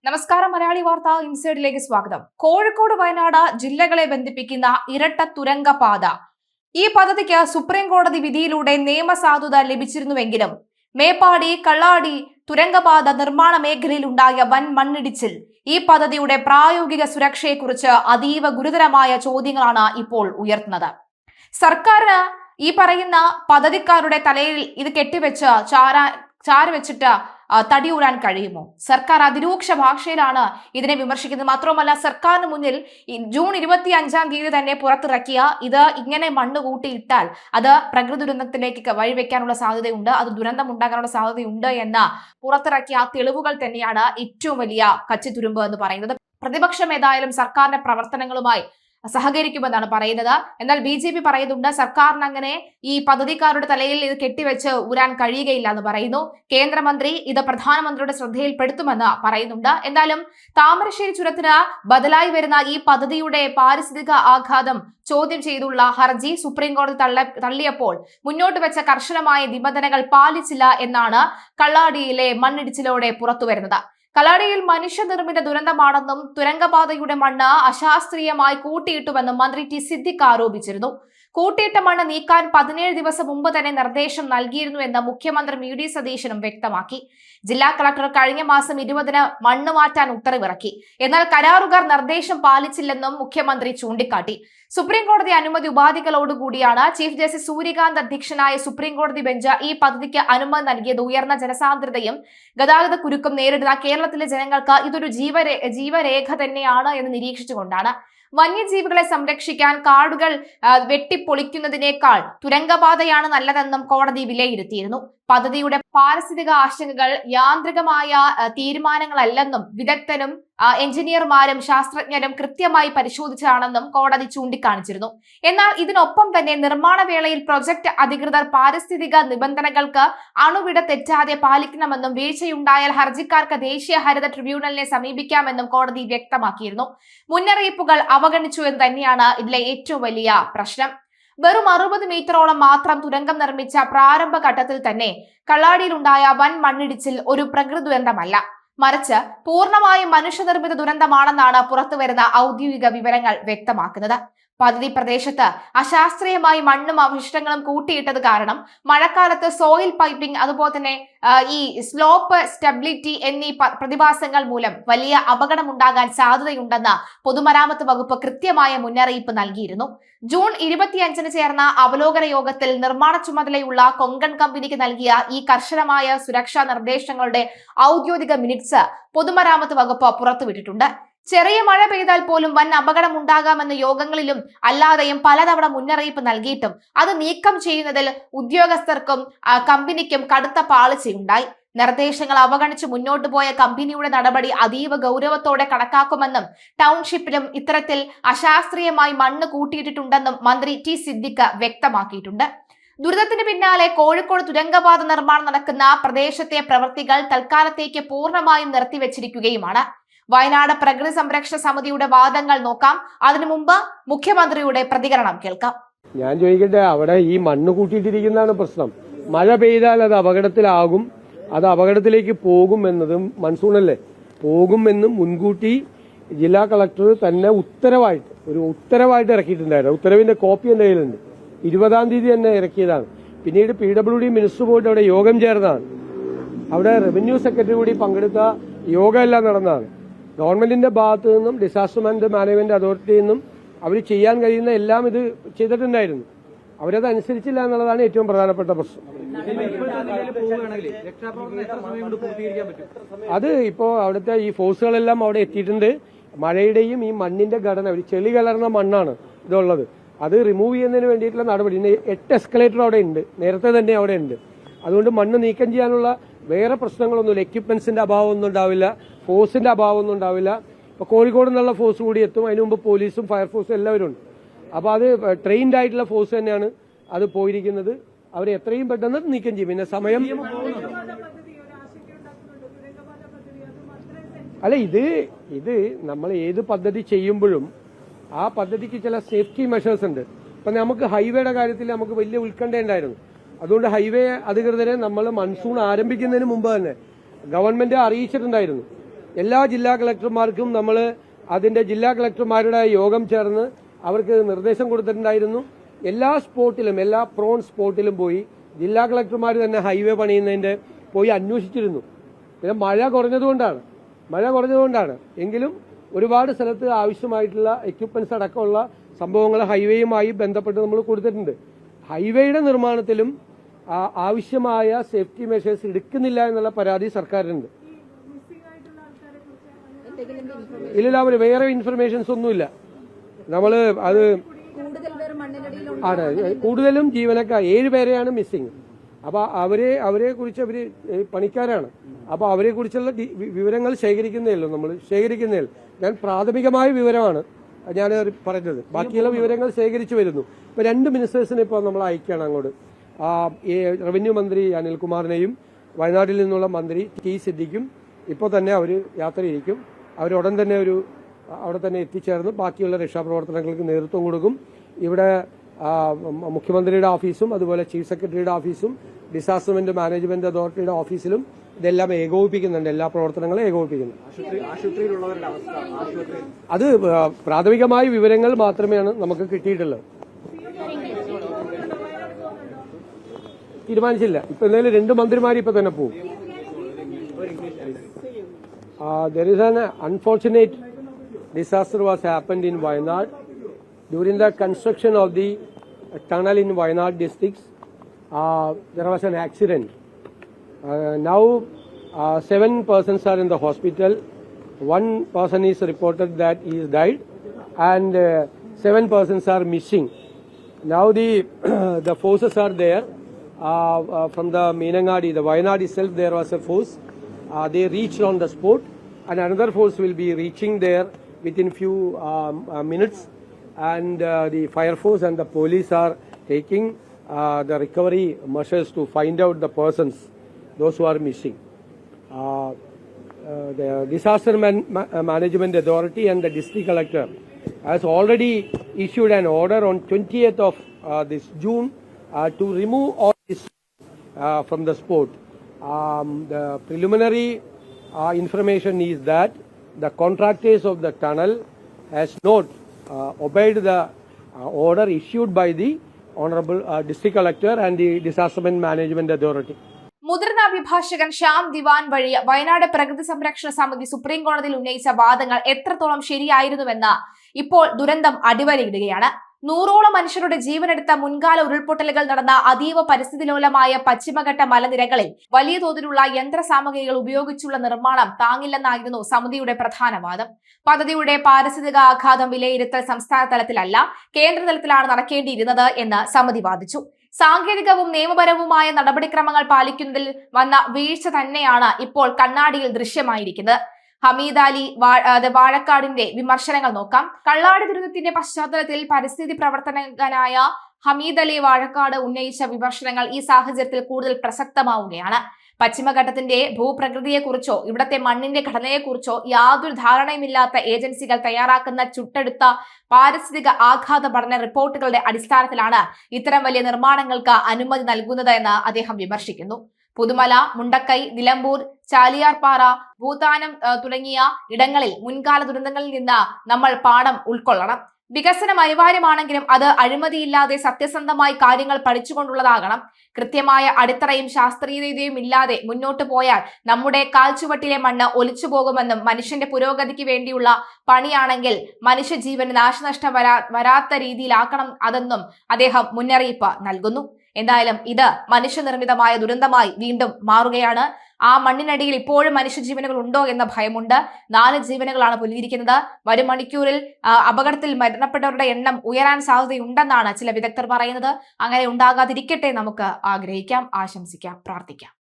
നമസ്കാരം. മലയാളി വാർത്ത ഇൻസൈഡിലേക്ക് സ്വാഗതം. കോഴിക്കോട് വയനാട് ജില്ലകളെ ബന്ധിപ്പിക്കുന്ന ഇരട്ട തുരങ്കപാത ഈ പദ്ധതിക്ക് സുപ്രീം കോടതി വിധിയിലൂടെ നിയമസാധുത ലഭിച്ചിരുന്നുവെങ്കിലും മേപ്പാടി കള്ളാടി തുരങ്കപാത നിർമ്മാണ മേഖലയിൽ ഉണ്ടായ വൻ മണ്ണിടിച്ചിൽ ഈ പദ്ധതിയുടെ പ്രായോഗിക സുരക്ഷയെക്കുറിച്ച് അതീവ ഗുരുതരമായ ചോദ്യങ്ങളാണ് ഇപ്പോൾ ഉയർത്തുന്നത്. സർക്കാരിന് ഈ പറയുന്ന പദ്ധതിക്കാരുടെ തലയിൽ ഇത് കെട്ടിവെച്ച് ചാരുവെച്ചിട്ട് തടിയൂരാൻ കഴിയുമോ? സർക്കാർ അതിരൂക്ഷ ഭാഷയിലാണ് ഇതിനെ വിമർശിക്കുന്നത്. മാത്രമല്ല, സർക്കാരിന് മുന്നിൽ ജൂൺ 25 തന്നെ പുറത്തിറക്കിയ ഇത് ഇങ്ങനെ മണ്ണ് കൂട്ടിയിട്ടാൽ അത് പ്രകൃതി ദുരന്തത്തിലേക്ക് വഴിവെക്കാനുള്ള സാധ്യതയുണ്ട്, അത് ദുരന്തം ഉണ്ടാകാനുള്ള സാധ്യതയുണ്ട് എന്ന പുറത്തിറക്കിയ തെളിവുകൾ തന്നെയാണ് ഏറ്റവും വലിയ കച്ചിത്തുരുമ്പ് എന്ന് പറയുന്നത്. പ്രതിപക്ഷം ഏതായാലും സർക്കാരിന്റെ പ്രവർത്തനങ്ങളുമായി സഹകരിക്കുമെന്നാണ് പറയുന്നത്. എന്നാൽ BJP പറയുന്നുണ്ട് സർക്കാരിന് അങ്ങനെ ഈ പദ്ധതിക്കാരുടെ തലയിൽ ഇത് കെട്ടിവെച്ച് ഊരാൻ കഴിയുകയില്ല എന്ന് പറയുന്നു. കേന്ദ്രമന്ത്രി ഇത് പ്രധാനമന്ത്രിയുടെ ശ്രദ്ധയിൽപ്പെടുത്തുമെന്ന് പറയുന്നുണ്ട്. എന്തായാലും താമരശ്ശേരി ചുരത്തിന് ബദലായി വരുന്ന ഈ പദ്ധതിയുടെ പാരിസ്ഥിതിക ആഘാതം ചോദ്യം ചെയ്തുള്ള ഹർജി സുപ്രീം കോടതി തള്ളിയപ്പോൾ മുന്നോട്ട് വെച്ച കർശനമായ നിബന്ധനകൾ പാലിച്ചില്ല എന്നാണ് കള്ളാടിയിലെ മണ്ണിടിച്ചിലോടെ പുറത്തുവരുന്നത്. കള്ളാടിയിൽ മനുഷ്യനിർമ്മിത ദുരന്തമാണെന്നും തുരങ്കപാതയുടെ മണ്ണ് അശാസ്ത്രീയമായി കൂട്ടിയിട്ടുവെന്നും മന്ത്രി ടി സിദ്ദിഖ് ആരോപിച്ചിരുന്നു. കൂട്ടിയിട്ട മണ്ണ് നീക്കാൻ 17 ദിവസം മുമ്പ് തന്നെ നിർദ്ദേശം നൽകിയിരുന്നുവെന്ന് മുഖ്യമന്ത്രി VD സതീശനും വ്യക്തമാക്കി. ജില്ലാ കളക്ടർ കഴിഞ്ഞ മാസം 20-ന് മണ്ണ് മാറ്റാൻ ഉത്തരവിറക്കി. എന്നാൽ കരാറുകാർ നിർദ്ദേശം പാലിച്ചില്ലെന്നും മുഖ്യമന്ത്രി ചൂണ്ടിക്കാട്ടി. സുപ്രീം കോടതി അനുമതി ഉപാധികളോടുകൂടിയാണ് ചീഫ് ജസ്റ്റിസ് സൂര്യകാന്ത് അധ്യക്ഷനായ സുപ്രീം കോടതി ബെഞ്ച് ഈ പദ്ധതിക്ക് അനുമതി നൽകിയത്. ഉയർന്ന ജനസാന്ദ്രതയും ഗതാഗത കുരുക്കും നേരിടുന്ന കേരളത്തിലെ ജനങ്ങൾക്ക് ഇതൊരു ജീവരേഖ തന്നെയാണ് എന്ന് നിരീക്ഷിച്ചുകൊണ്ടാണ്. വന്യജീവികളെ സംരക്ഷിക്കാൻ കാടുകൾ വെട്ടിപ്പൊളിക്കുന്നതിനേക്കാൾ തുരങ്കപാതയാണ് നല്ലതെന്നും കോടതി വിലയിരുത്തിയിരുന്നു. പദ്ധതിയുടെ പാരിസ്ഥിതിക ആശങ്കകൾ യാന്ത്രികമായ തീരുമാനങ്ങളല്ലെന്നും വിദഗ്ധരും എഞ്ചിനീയർമാരും ശാസ്ത്രജ്ഞരും കൃത്യമായി പരിശോധിച്ചാണെന്നും കോടതി ചൂണ്ടിക്കാണിച്ചിരുന്നു. എന്നാൽ ഇതിനൊപ്പം തന്നെ നിർമ്മാണ വേളയിൽ പ്രൊജക്ട് അധികൃതർ പാരിസ്ഥിതിക നിബന്ധനകൾക്ക് അണുവിട തെറ്റാതെ പാലിക്കണമെന്നും വീഴ്ചയുണ്ടായാൽ ഹർജിക്കാർക്ക് ദേശീയ ഹരിത ട്രിബ്യൂണലിനെ സമീപിക്കാമെന്നും കോടതി വ്യക്തമാക്കിയിരുന്നു. മുന്നറിയിപ്പുകൾ അവഗണിച്ചു എന്ന് തന്നെയാണ് ഇതിലെ ഏറ്റവും വലിയ പ്രശ്നം. വെറും 60 മീറ്ററോളം മാത്രം തുരങ്കം നിർമ്മിച്ച പ്രാരംഭഘട്ടത്തിൽ തന്നെ കള്ളാടിയിലുണ്ടായ വൻ മണ്ണിടിച്ചിൽ ഒരു പ്രകൃതി ദുരന്തമല്ല, മറിച്ച് പൂർണ്ണമായും മനുഷ്യനിർമ്മിത ദുരന്തമാണെന്നാണ് പുറത്തുവരുന്ന ഔദ്യോഗിക വിവരങ്ങൾ വ്യക്തമാക്കുന്നത്. പദ്ധതി പ്രദേശത്ത് അശാസ്ത്രീയമായി മണ്ണും അവശിഷ്ടങ്ങളും കൂട്ടിയിട്ടത് കാരണം മഴക്കാലത്ത് സോയിൽ പൈപ്പിംഗ്, അതുപോലെ തന്നെ ഈ സ്ലോപ്പ് സ്റ്റെബിലിറ്റി എന്നീ പ്രതിഭാസങ്ങൾ മൂലം വലിയ അപകടമുണ്ടാകാൻ സാധ്യതയുണ്ടെന്ന് പൊതുമരാമത്ത് വകുപ്പ് കൃത്യമായ മുന്നറിയിപ്പ് നൽകിയിരുന്നു. ജൂൺ 25-ന് ചേർന്ന അവലോകന യോഗത്തിൽ നിർമ്മാണ ചുമതലയുള്ള കൊങ്കൺ കമ്പനിക്ക് നൽകിയ ഈ കർശനമായ സുരക്ഷാ നിർദ്ദേശങ്ങളുടെ ഔദ്യോഗിക മിനിറ്റ്സ് പൊതുമരാമത്ത് വകുപ്പ് പുറത്തുവിട്ടിട്ടുണ്ട്. ചെറിയ മഴ പെയ്താൽ പോലും വൻ അപകടം ഉണ്ടാകാമെന്ന യോഗങ്ങളിലും അല്ലാതെയും പലതവണ മുന്നറിയിപ്പ് നൽകിയിട്ടും അത് നീക്കം ചെയ്യുന്നതിൽ ഉദ്യോഗസ്ഥർക്കും കമ്പനിക്കും കടുത്ത പാളിച്ചയുണ്ടായി. നിർദ്ദേശങ്ങൾ അവഗണിച്ച് മുന്നോട്ടു പോയ കമ്പനിയുടെ നടപടി അതീവ ഗൗരവത്തോടെ കണക്കാക്കുമെന്നും ടൗൺഷിപ്പിലും ഇത്തരത്തിൽ അശാസ്ത്രീയമായി മണ്ണ് കൂട്ടിയിട്ടിട്ടുണ്ടെന്നും മന്ത്രി ടി സിദ്ദിഖ് വ്യക്തമാക്കിയിട്ടുണ്ട്. ദുരിതത്തിന് പിന്നാലെ കോഴിക്കോട് തുരങ്കപാത നിർമ്മാണം നടക്കുന്ന പ്രദേശത്തെ പ്രവൃത്തികൾ തൽക്കാലത്തേക്ക് പൂർണ്ണമായും നിർത്തിവെച്ചിരിക്കുകയുമാണ്. വയനാട് പ്രകൃതി സംരക്ഷണ സമിതിയുടെ വാദങ്ങൾ നോക്കാം. അതിനു മുമ്പ് മുഖ്യമന്ത്രിയുടെ പ്രതികരണം കേൾക്കാം. ഞാൻ ചോദിക്കട്ടെ, അവിടെ ഈ മണ്ണ് കൂട്ടിയിട്ടിരിക്കുന്നതാണ് പ്രശ്നം. മഴ പെയ്താൽ അത് അപകടത്തിലാകും, അത് അപകടത്തിലേക്ക് പോകും എന്നതും മൺസൂണല്ലേ, പോകുമെന്നും മുൻകൂട്ടി ജില്ലാ കളക്ടർ തന്നെ ഉത്തരവായിട്ട് ഇറക്കിയിട്ടുണ്ടായിരുന്നു. ഉത്തരവിന്റെ കോപ്പി എന്റെ കയ്യിലുണ്ട്. 20-ാം തീയതി തന്നെ ഇറക്കിയതാണ്. പിന്നീട് PWD മിനിസ്റ്റർ പോയിട്ട് അവിടെ യോഗം ചേർന്നതാണ്. അവിടെ റവന്യൂ സെക്രട്ടറി കൂടി പങ്കെടുത്ത യോഗം എല്ലാം നടന്നതാണ്. ഗവൺമെന്റിന്റെ ഭാഗത്തു നിന്നും ഡിസാസ്റ്റർ മാനേജ്മെന്റ് അതോറിറ്റിയിൽ നിന്നും അവർ ചെയ്യാൻ കഴിയുന്ന എല്ലാം ഇത് ചെയ്തിട്ടുണ്ടായിരുന്നു. അവരത് അനുസരിച്ചില്ല എന്നുള്ളതാണ് ഏറ്റവും പ്രധാനപ്പെട്ട പ്രശ്നം. അത് ഇപ്പോ അവിടുത്തെ ഈ ഫോഴ്സുകളെല്ലാം അവിടെ എത്തിയിട്ടുണ്ട്. മഴയുടെയും ഈ മണ്ണിന്റെ ഘടന, ഒരു ചെളി കലർന്ന മണ്ണാണ് ഇതുള്ളത്. അത് റിമൂവ് ചെയ്യുന്നതിന് വേണ്ടിയിട്ടുള്ള നടപടി 8 എസ്കലേറ്റർ അവിടെ ഉണ്ട്, നേരത്തെ തന്നെ അവിടെ ഉണ്ട്. അതുകൊണ്ട് മണ്ണ് നീക്കം ചെയ്യാനുള്ള വേറെ പ്രശ്നങ്ങളൊന്നുമില്ല. എക്യുപ്മെന്റ്സിന്റെ അഭാവമൊന്നും ഉണ്ടാവില്ല, ഫോഴ്സിന്റെ അഭാവമൊന്നും ഉണ്ടാവില്ല. ഇപ്പൊ കോഴിക്കോട് നിന്നുള്ള ഫോഴ്സ് കൂടി എത്തും. അതിനു മുമ്പ് പോലീസും ഫയർഫോഴ്സും എല്ലാവരും ഉണ്ട്. അപ്പൊ അത് ട്രെയിൻഡ് ആയിട്ടുള്ള ഫോഴ്സ് തന്നെയാണ് അത് പോയിരിക്കുന്നത്. അവർ എത്രയും പെട്ടെന്ന് നീക്കം ചെയ്യും. പിന്നെ സമയം അല്ല, ഇത് നമ്മൾ ഏത് പദ്ധതി ചെയ്യുമ്പോഴും ആ പദ്ധതിക്ക് ചില സേഫ്റ്റി മെഷേഴ്സ് ഉണ്ട്. ഇപ്പൊ നമുക്ക് ഹൈവേയുടെ കാര്യത്തിൽ നമുക്ക് വലിയ ഉത്കണ്ഠ ഉണ്ടായിരുന്നു. അതുകൊണ്ട് ഹൈവേ അധികൃതരെ നമ്മൾ മൺസൂൺ ആരംഭിക്കുന്നതിന് മുമ്പ് തന്നെ ഗവൺമെന്റ് അറിയിച്ചിട്ടുണ്ടായിരുന്നു. എല്ലാ ജില്ലാ കളക്ടർമാർക്കും നമ്മൾ അതിന്റെ ജില്ലാ കളക്ടർമാരുടെ യോഗം ചേർന്ന് അവർക്ക് നിർദ്ദേശം കൊടുത്തിട്ടുണ്ടായിരുന്നു. എല്ലാ സ്പോട്ടിലും, എല്ലാ പ്രോൺ സ്പോട്ടിലും പോയി ജില്ലാ കളക്ടർമാർ തന്നെ ഹൈവേ പണിയുന്നതിന്റെ പോയി അന്വേഷിച്ചിരുന്നു. പിന്നെ മഴ കുറഞ്ഞതുകൊണ്ടാണ് എങ്കിലും ഒരുപാട് സ്ഥലത്ത് ആവശ്യമായിട്ടുള്ള എക്യുപ്മെന്റ്സ് അടക്കമുള്ള സംഭവങ്ങൾ ഹൈവേയുമായി ബന്ധപ്പെട്ട് നമ്മൾ കൊടുത്തിട്ടുണ്ട്. ഹൈവേയുടെ നിർമ്മാണത്തിലും ആവശ്യമായ സേഫ്റ്റി മെഷേഴ്സ് എടുക്കുന്നില്ല എന്നുള്ള പരാതി സർക്കാരിനുണ്ട്. ഇല്ല, അവർ വേറെ ഇൻഫർമേഷൻസ് ഒന്നുമില്ല. നമ്മള് അത് ആണ് കൂടുതലും ജീവനക്കാർ 7 പേരെയാണ് മിസ്സിംഗ്. അപ്പൊ അവരെ കുറിച്ച് പണിക്കാരാണ്. അപ്പൊ അവരെ കുറിച്ചുള്ള വിവരങ്ങൾ നമ്മൾ ശേഖരിക്കുന്നേ. ഞാൻ പ്രാഥമികമായ വിവരമാണ് ഞാൻ പറഞ്ഞത്. ബാക്കിയുള്ള വിവരങ്ങൾ ശേഖരിച്ചു വരുന്നു. ഇപ്പൊ 2 മിനിസ്റ്റേഴ്സിനെ ഇപ്പോൾ നമ്മൾ അയക്കുകയാണ് അങ്ങോട്ട്. റവന്യൂ മന്ത്രി അനിൽകുമാറിനെയും വയനാട്ടിൽ നിന്നുള്ള മന്ത്രി ടി സിദ്ദിഖും ഇപ്പോൾ തന്നെ അവർ യാത്രയിരിക്കും. അവരുടൻ തന്നെ അവിടെ തന്നെ എത്തിച്ചേർന്ന് ബാക്കിയുള്ള രക്ഷാപ്രവർത്തനങ്ങൾക്ക് നേതൃത്വം കൊടുക്കും. ഇവിടെ മുഖ്യമന്ത്രിയുടെ ഓഫീസും അതുപോലെ ചീഫ് സെക്രട്ടറിയുടെ ഓഫീസും ഡിസാസ്റ്റർ മാനേജ്മെന്റ് അതോറിറ്റിയുടെ ഓഫീസിലും ഇതെല്ലാം ഏകോപിപ്പിക്കുന്നുണ്ട്. എല്ലാ പ്രവർത്തനങ്ങളും ഏകോപിപ്പിക്കുന്നു. അത് പ്രാഥമികമായ വിവരങ്ങൾ മാത്രമേയാണ് നമുക്ക് കിട്ടിയിട്ടുള്ളത്. തീരുമാനിച്ചില്ല. ഇപ്പൊ എന്തായാലും 2 മന്ത്രിമാർ ഇപ്പൊ തന്നെ പോകും. There is an unfortunate disaster was happened in Wayanad during the construction of the tunnel in Wayanad districts. There was an accident. Now 7 persons are in the hospital. 1 person is reported that he is died, and 7 persons are missing. Now the forces are there from the Meenangadi, the Wayanad itself. There was a force. They reached on the spot, and another force will be reaching there within few minutes. And the fire force and the police are taking the recovery measures to find out the persons, those who are missing. The Disaster Management Authority and the district collector has already issued an order on 20th of this June to remove all this from the spot. The preliminary information is that the contractors of the tunnel has not obeyed the order issued by the Honorable District Collector and the Disaster Management Authority. മുതിർന്ന അഭിഭാഷകൻ ശ്യാം ദിവാൻ വഴി വയനാട് പ്രകൃതി സംരക്ഷണ സമിതി supreme കോടതിയിൽ ഉന്നയിച്ച വാദങ്ങൾ എത്രത്തോളം ശരിയായിരുന്നുവെന്ന് ഇപ്പോൾ ദുരന്തം അടിവരയിടുകയാണ്. 100ഓളം മനുഷ്യരുടെ ജീവനെടുത്ത മുൻകാല ഉരുൾപൊട്ടലുകൾ നടന്ന അതീവ പരിസ്ഥിതിലോലമായ പശ്ചിമഘട്ട മലനിരകളിൽ വലിയ തോതിലുള്ള യന്ത്രസാമഗ്രികൾ ഉപയോഗിച്ചുള്ള നിർമ്മാണം താങ്ങില്ലെന്നായിരുന്നു സമിതിയുടെ പ്രധാന വാദം. പദ്ധതിയുടെ പാരിസ്ഥിതിക ആഘാതം വിലയിരുത്തൽ സംസ്ഥാന തലത്തിലല്ല, കേന്ദ്ര തലത്തിലാണ് നടക്കേണ്ടിയിരുന്നത് എന്ന് സമിതി വാദിച്ചു. സാങ്കേതികവും നിയമപരവുമായ നടപടിക്രമങ്ങൾ പാലിക്കുന്നതിൽ വന്ന വീഴ്ച തന്നെയാണ് ഇപ്പോൾ കണ്ണാടിയിൽ ദൃശ്യമായിരിക്കുന്നത്. ഹമീദ് അലി വാഴക്കാടിന്റെ വിമർശനങ്ങൾ നോക്കാം. കള്ളാടി ദുരന്തത്തിന്റെ പശ്ചാത്തലത്തിൽ പരിസ്ഥിതി പ്രവർത്തകനായ ഹമീദ് അലി വാഴക്കാട് ഉന്നയിച്ച വിമർശനങ്ങൾ ഈ സാഹചര്യത്തിൽ കൂടുതൽ പ്രസക്തമാവുകയാണ്. പശ്ചിമഘട്ടത്തിന്റെ ഭൂപ്രകൃതിയെക്കുറിച്ചോ ഇവിടത്തെ മണ്ണിന്റെ ഘടനയെക്കുറിച്ചോ യാതൊരു ധാരണയുമില്ലാത്ത ഏജൻസികൾ തയ്യാറാക്കുന്ന ചുട്ടെടുത്ത പാരിസ്ഥിതിക ആഘാത പഠന റിപ്പോർട്ടുകളുടെ അടിസ്ഥാനത്തിലാണ് ഇത്തരം വലിയ നിർമ്മാണങ്ങൾക്ക് അനുമതി നൽകുന്നത് എന്ന് അദ്ദേഹം വിമർശിക്കുന്നു. പുതുമല, മുണ്ടക്കൈ, നിലമ്പൂർ, ചാലിയാർപാറ, ഭൂതാനം തുടങ്ങിയ ഇടങ്ങളിൽ മുൻകാല ദുരന്തങ്ങളിൽ നിന്ന് നമ്മൾ പാഠം ഉൾക്കൊള്ളണം. വികസനം അനിവാര്യമാണെങ്കിലും അത് അഴിമതിയില്ലാതെ സത്യസന്ധമായി കാര്യങ്ങൾ പഠിച്ചുകൊണ്ടുള്ളതാകണം. കൃത്യമായ അടിത്തറയും ശാസ്ത്രീയതയും ഇല്ലാതെ മുന്നോട്ട് പോയാൽ നമ്മുടെ കാൽച്ചുവട്ടിലെ മണ്ണ് ഒലിച്ചു പോകുമെന്നും മനുഷ്യന്റെ പുരോഗതിക്ക് വേണ്ടിയുള്ള പണിയാണെങ്കിൽ മനുഷ്യജീവന് നാശനഷ്ടം വരാത്ത രീതിയിലാക്കണം അതെന്നും അദ്ദേഹം മുന്നറിയിപ്പ് നൽകുന്നു. എന്തായാലും ഇത് മനുഷ്യനിർമ്മിതമായ ദുരന്തമായി വീണ്ടും മാറുകയാണ്. ആ മണ്ണിനടിയിൽ ഇപ്പോഴും മനുഷ്യജീവനുകൾ ഉണ്ടോ എന്ന ഭയമുണ്ട്. 4 ജീവനുകളാണ് പൊലിഞ്ഞിരിക്കുന്നത്. വരും മണിക്കൂറിൽ അപകടത്തിൽ മരണപ്പെട്ടവരുടെ എണ്ണം ഉയരാൻ സാധ്യതയുണ്ടെന്നാണ് ചില വിദഗ്ധർ പറയുന്നത്. അങ്ങനെ ഉണ്ടാകാതിരിക്കട്ടെ നമുക്ക് ആഗ്രഹിക്കാം, ആശംസിക്കാം, പ്രാർത്ഥിക്കാം.